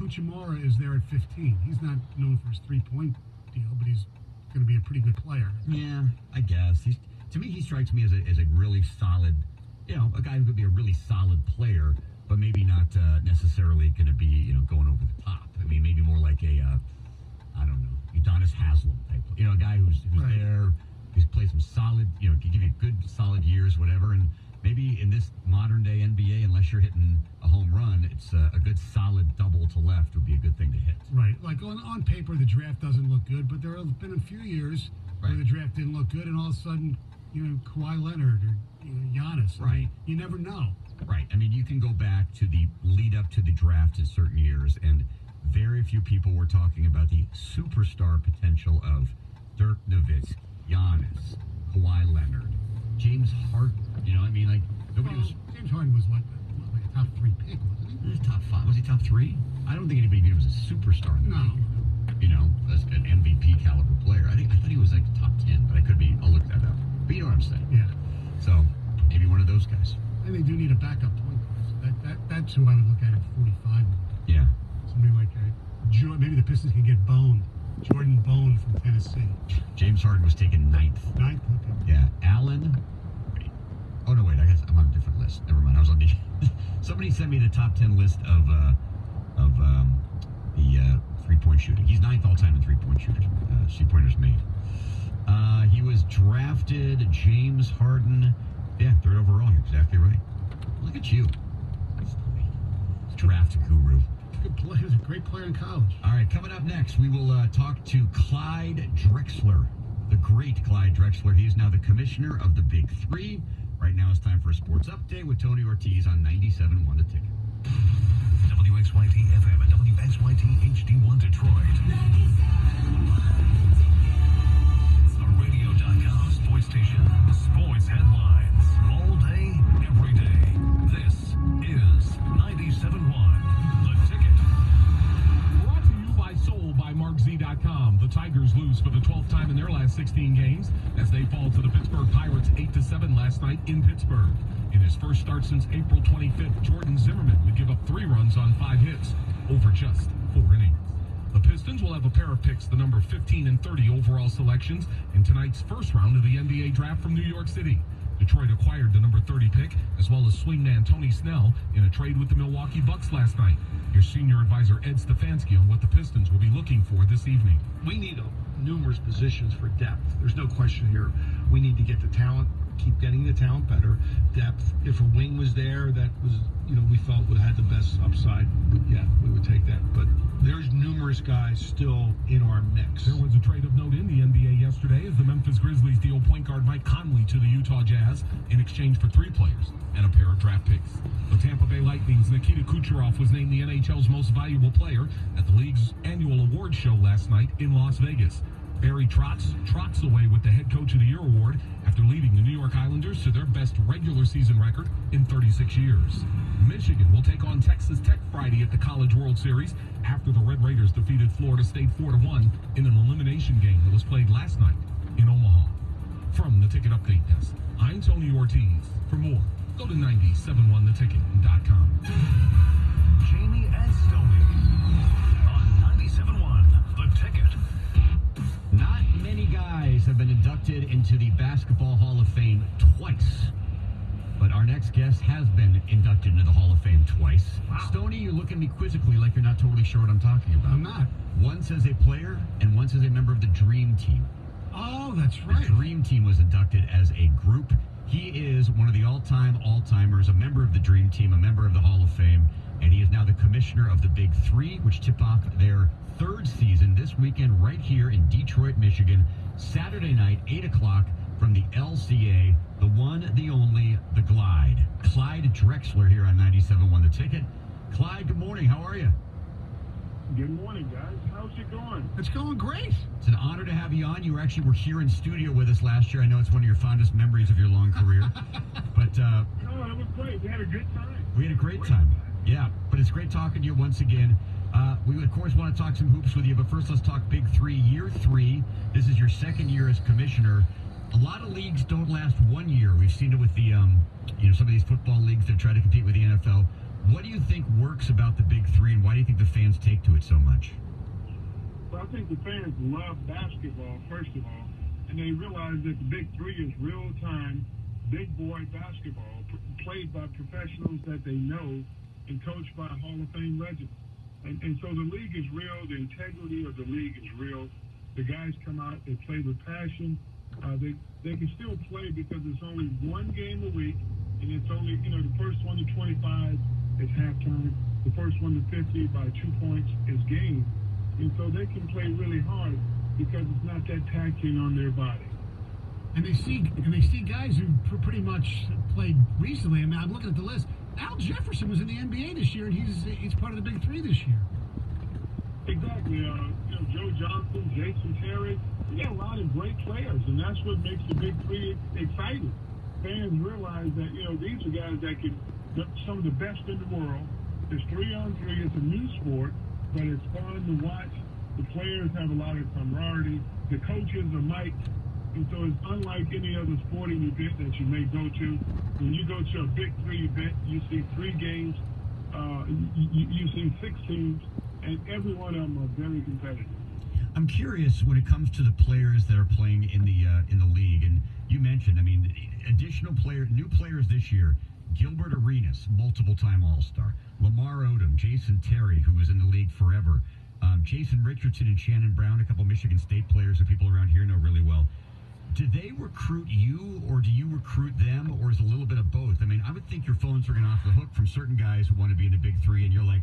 Cucimara is there at 15. He's not known for his three-point deal, but he's going to be a pretty good player. Yeah, I guess. To me, he strikes me as a really solid, a guy who could be a really solid player, but maybe not necessarily going to be, going over the top. I mean, maybe more like I don't know, Udonis Haslem type. A guy who's right there, who's played some solid, can give you good, solid years, whatever. And maybe in this modern-day NBA, unless you're hitting a home run, it's a good, solid double to left would be a good thing to hit. Right. Like, on paper, the draft doesn't look good, but there have been a few years where the draft didn't look good, and all of a sudden, Kawhi Leonard or Giannis. Right. I mean, you never know. Right. I mean, you can go back to the lead-up to the draft in certain years, and very few people were talking about the superstar potential of Dirk Nowitzki, Giannis, Kawhi Leonard, James Harden. Nobody was. James Harden was like a top 3 pick, wasn't he? He was top 5. Was he top 3? I don't think anybody viewed him as a superstar in the league. As an MVP caliber player. I thought he was like top 10, but I could be. I'll look that up. But you know what I'm saying? Yeah. So maybe one of those guys. And they do need a backup point guard. That's who I would look at 45. Yeah. Somebody like maybe the Pistons can get Jordan Bone from Tennessee. James Harden was taken 9th. 9th? Okay. Yeah. Allen. Wait. Oh, no, wait. I guess I'm on a different list. Never mind. I was on the... Somebody sent me the top 10 list of the three-point shooting. He's 9th all-time in three-point shooters. Three-pointers made. He was drafted, James Harden. Yeah, 3rd overall. You're exactly right. Look at you. Draft guru. Good player. He was a great player in college. All right, coming up next, we will talk to Clyde Drexler, the great Clyde Drexler. He is now the commissioner of the Big Three. Right now it's time for a sports update with Tony Ortiz on 97.1 The Ticket. WXYT FM and WXYT HD1 Detroit. 97.1 The radio.com sports station. Sports headlines. All day, every day. This is 97.1 The Ticket. Brought to you by Sold by MarkZ.com. The Tigers lose for the 12th time in their last 16 games as they fall to the Pittsburgh Pirates 8-7 last night in Pittsburgh. In his first start since April 25th, Jordan Zimmerman would give up 3 runs on 5 hits over just 4 innings. The Pistons will have a pair of picks, the number 15 and 30 overall selections in tonight's first round of the NBA draft from New York City. Detroit acquired the number 30 pick, as well as swingman Tony Snell, in a trade with the Milwaukee Bucks last night. Here's senior advisor Ed Stefanski on what the Pistons will be looking for this evening. We need numerous positions for depth. There's no question here. We need to get the talent, keep getting the talent better. Depth. If a wing was there that was, we felt would have had the best upside, yeah, we would take that. But there's numerous guys still in our mix. There was a trade of note in the NBA yesterday as the Memphis Grizzlies deal point guard Mike Conley to the Utah Jazz in exchange for 3 players and a pair of draft picks. The Tampa Bay Lightning's Nikita Kucherov was named the NHL's most valuable player at the league's annual awards show last night in Las Vegas. Barry Trotz trots away with the Head Coach of the Year award after leading the New York Islanders to their best regular season record in 36 years. Michigan will take on Texas Tech Friday at the College World Series after the Red Raiders defeated Florida State 4-1 in an elimination game that was played last night in Omaha. From the Ticket Update Desk, I'm Tony Ortiz. For more, go to 971theticket.com. Jamie and Stoney on 97.1 The Ticket. Not many guys have been inducted into the Basketball Hall of Fame twice. But our next guest has been inducted into the Hall of Fame twice. Wow. Stoney, you're looking at me quizzically like you're not totally sure what I'm talking about. I'm not. Once as a player and once as a member of the Dream Team. Oh, that's right. The Dream Team was inducted as a group. He is one of the all-timers, a member of the Dream Team, a member of the Hall of Fame, and he is now the commissioner of the Big Three, which tip off their 3rd season this weekend right here in Detroit, Michigan, Saturday night, 8 o'clock from the LCA, the one, the only, the Glide. Clyde Drexler here on 97.1 The Ticket. Clyde, good morning. How are you? Good morning, guys. How's it going? It's going great. It's an honor to have you on. You actually were here in studio with us last year. I know it's one of your fondest memories of your long career. But no, it was great. We had a good time. We had a great time. Yeah, but it's great talking to you once again. We, of course, want to talk some hoops with you, but first let's talk Big Three. Year 3. This is your 2nd year as commissioner. A lot of leagues don't last 1 year. We've seen it with the, some of these football leagues that try to compete with the NFL. What do you think works about the Big Three, and why do you think the fans take to it so much? Well, I think the fans love basketball, first of all, and they realize that the Big Three is real-time, big boy basketball, played by professionals that they know and coached by Hall of Fame legends. And so the league is real. The integrity of the league is real. The guys come out, they play with passion. They can still play because it's only one game a week, and it's only, the first one to 25 is halftime. The first one to 50 by 2 points is game. And so they can play really hard because it's not that taxing on their body. And they see guys who pretty much played recently. I mean, I'm looking at the list. Al Jefferson was in the NBA this year, and he's part of the Big Three this year. Exactly. Joe Johnson, Jason Terry. We got a lot of great players, and that's what makes the Big Three exciting. Fans realize that, these are guys that can, some of the best in the world. It's 3-on-3. It's a new sport, but it's fun to watch. The players have a lot of camaraderie. The coaches are mic'd. And so it's unlike any other sporting event that you may go to. When you go to a Big Three event, you see 3 games, you see 6 teams, and every one of them are very competitive. I'm curious when it comes to the players that are playing in the league, and you mentioned, new players this year. Gilbert Arenas, multiple-time All-Star. Lamar Odom, Jason Terry, who was in the league forever. Jason Richardson and Shannon Brown, a couple Michigan State players that people around here know really well. Do they recruit you, or do you recruit them, or is it a little bit of both? I mean, I would think your phone's ringing off the hook from certain guys who want to be in the Big Three, and you're like,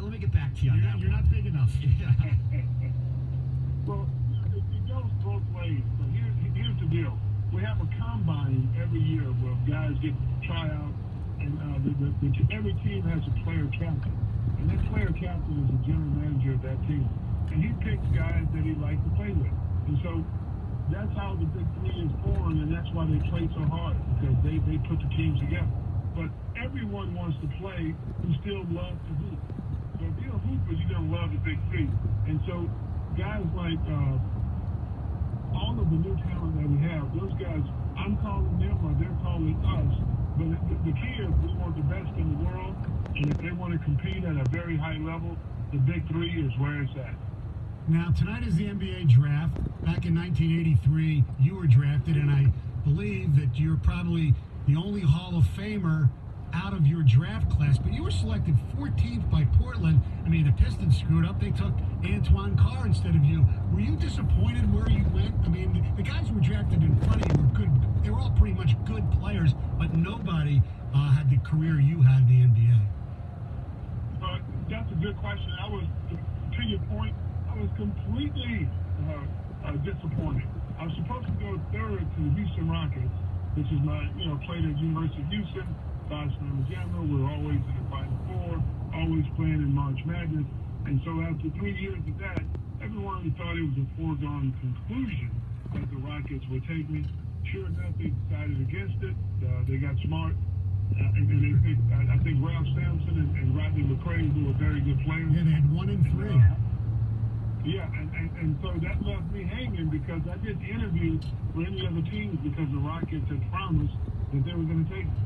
let me get back to you on that. You're not big enough. Yeah. Well, it goes both ways. So here's the deal. We have a combine every year where guys get tryouts, and every team has a player captain. And that player captain is the general manager of that team. And he picks guys that he likes to play with. And so that's how the Big Three is formed, and that's why they play so hard, because they put the teams together. But everyone wants to play who still loves to hoop. So if you're a hooper, you're going to love the Big Three. And so guys like all of the new talent that we have, those guys, I'm calling them or they're calling us. But the key is we want the best in the world, and if they want to compete at a very high level, the Big Three is where it's at. Now, tonight is the NBA draft. Back in 1983, you were drafted, and I believe that you're probably the only Hall of Famer out of your draft class, but you were selected 14th by Portland. I mean, the Pistons screwed up. They took Antoine Carr instead of you. Were you disappointed where you went? I mean, the guys who were drafted in front of you were good. They were all pretty much good players, but nobody had the career you had in the NBA. That's a good question. To your point, I was completely disappointed. I was supposed to go third to the Houston Rockets, which is my, played at University of Houston, Phi Slama Jama. We're always in the Final Four, always playing in March Madness. And so after 3 years of that, everyone thought it was a foregone conclusion that the Rockets would take me. Sure enough, they decided against it. They got smart. And they picked, I think, Ralph Sampson and Rodney McCray, who were very good players. Yeah, they had 1 and 3. And so that left me hanging because I didn't interview for any other teams because the Rockets had promised that they were going to take me.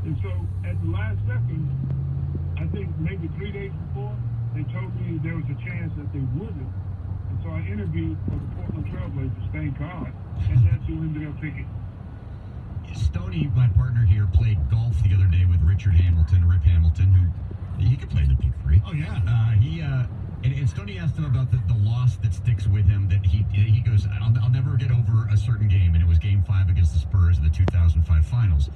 And so at the last second, I think maybe 3 days before, they told me there was a chance that they wouldn't. And so I interviewed for the Portland Trailblazers, thank God, and that's who ended up picking. Stoney, my partner here, played golf the other day with Richard Hamilton, Rip Hamilton, who he could play the Big Three. Oh, yeah. And Stoney asked him about the loss that sticks with him, that he goes, I'll never get over a certain game, and it was Game 5 against the Spurs in the 2005 Finals.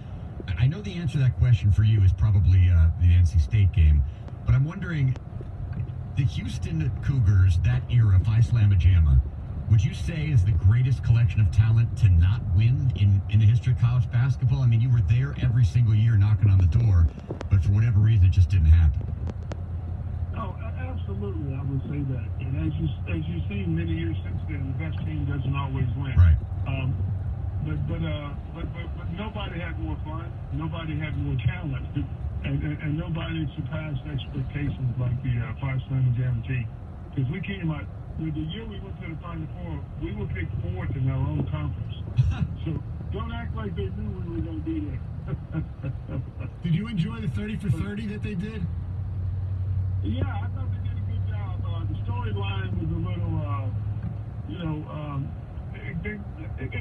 I know the answer to that question for you is probably the NC State game, but I'm wondering, the Houston Cougars, that era, Phi Slama Jama, would you say is the greatest collection of talent to not win in the history of college basketball? I mean, you were there every single year knocking on the door, but for whatever reason, it just didn't happen. Oh, absolutely, I would say that. And as you've seen many years since then, the best team doesn't always win. Right. But nobody had more fun. Nobody had more talent. And nobody surpassed expectations like the Phi Slama Jama team. Because we came out, the year we went to the Final Four, we were picked 4th in our own conference. So don't act like they knew we were going to be there. Did you enjoy the 30 for 30 that they did? Yeah, I thought they did a good job. The storyline was a little, it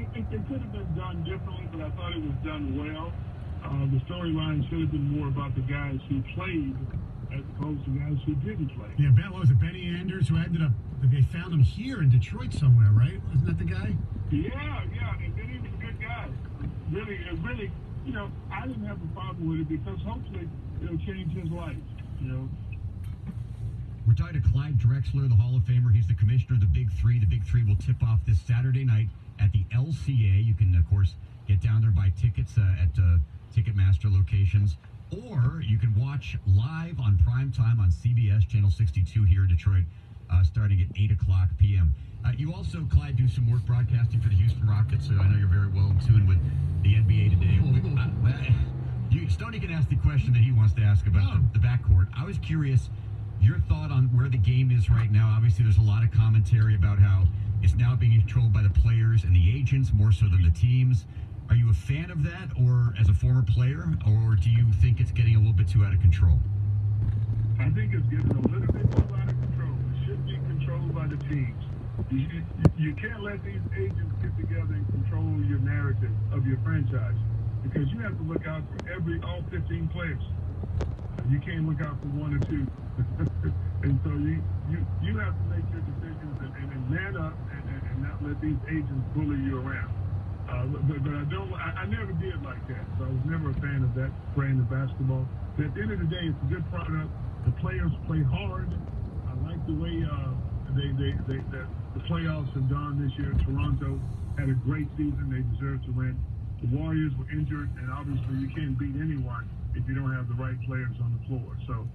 could have been done differently, but I thought it was done well. The storyline should have been more about the guys who played as opposed to guys who didn't play. Yeah, what was it, Benny Anders, who ended up, they found him here in Detroit somewhere, right? Wasn't that the guy? Yeah, and Benny was a good guy. Really, I didn't have a problem with it because hopefully it'll change his life, We're talking to Clyde Drexler, the Hall of Famer. He's the commissioner of the Big Three. The Big Three will tip off this Saturday night at the LCA. You can, of course, get down there, buy tickets at Ticketmaster locations, or you can watch live on prime time on CBS Channel 62 here in Detroit, starting at 8 o'clock p.m. You also, Clyde, do some work broadcasting for the Houston Rockets, so I know you're very well in tune with the NBA today. Stoney can ask the question that he wants to ask about the backcourt. I was curious, your thought on where the game is right now. Obviously, there's a lot of commentary about how it's now being controlled by the players and the agents more so than the teams. Are you a fan of that, or as a former player, or do you think it's getting a little bit too out of control? I think it's getting a little bit too out of control. It should be controlled by the teams. You can't let these agents get together and control your narrative of your franchise, because you have to look out for all 15 players. You can't look out for one or two. And so you have to make your decisions and man up and not let these agents bully you around. But I never did like that. So I was never a fan of that brand of basketball. But at the end of the day, it's a good product. The players play hard. I like the way the playoffs have gone this year. Toronto had a great season. They deserve to win. The Warriors were injured, and obviously you can't beat anyone if you don't have the right players on the floor. So